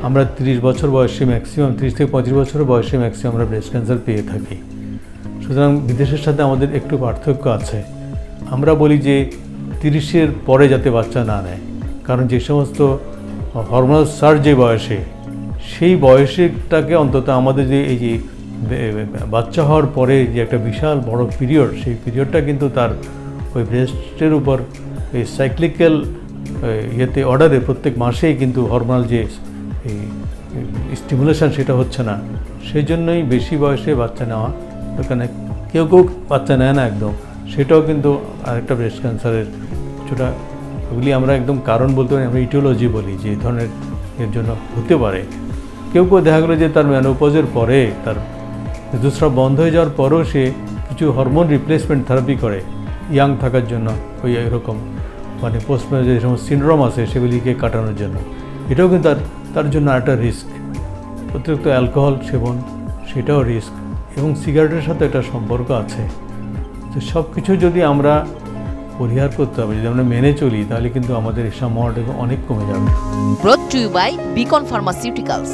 আমরা 30 বছর বয়সে ম্যাক্সিমাম 30 থেকে 35 বছর বয়সে ম্যাক্সিমাম আমরা ব্রেস্ট ক্যান্সার পেয়ে থাকি। সুতরাং বিদেশের সাথে আমাদের একটু পার্থক্য আছে। আমরা বলি যে 30-এর পরে যাতে বাচ্চা না নেয়, কারণ যে সমস্ত হরমোনাল সার্জ যে বয়সে, সেই বয়সটাকে অন্তত আমাদের যে এই যে বাচ্চা হওয়ার পরে যে একটা বিশাল বড় পিরিয়ড, সেই পিরিয়ডটা কিন্তু তার ওই ব্রেস্টের উপর এই সাইক্লিক্যাল ইয়েতে অর্ডারে প্রত্যেক মাসেই কিন্তু হরমোনাল যে এই স্টিমুলেশন সেটা হচ্ছে না। সেই জন্যই বেশি বয়সে বাচ্চা নেওয়া, ওখানে কেউ কেউ বাচ্চা নেয় না একদম, সেটাও কিন্তু আরেকটা ব্রেস্ট ক্যান্সারের কিছুটা, ওগুলি আমরা একদম কারণ বলতে পারি, আমরা ইটিওলজি বলি যে এই ধরনের এর জন্য হতে পারে। কেউ কেউ দেখা গেলো যে তার মেনোপজের পরে, তার ঋতুস্রাব বন্ধ হয়ে যাওয়ার পরেও সে কিছু হরমোন রিপ্লেসমেন্ট থেরাপি করে ইয়াং থাকার জন্য, ওই এরকম মানে পোস্টম্যান যে সমস্ত সিনড্রোম আছে সেগুলিকে কাটানোর জন্য। এটাও কিন্তু তার জন্য একটা রিস্ক। অতিরিক্ত অ্যালকোহল সেবন সেটাও রিস্ক, এবং সিগারেটের সাথে একটা সম্পর্ক আছে। তো সব কিছু যদি আমরা পরিহার করতে হবে, যদি আমরা মেনে চলি, তাহলে কিন্তু আমাদের এই সম্ভাবনাটা অনেক কমে যাবে। Brought to you by Beacon Pharmaceuticals.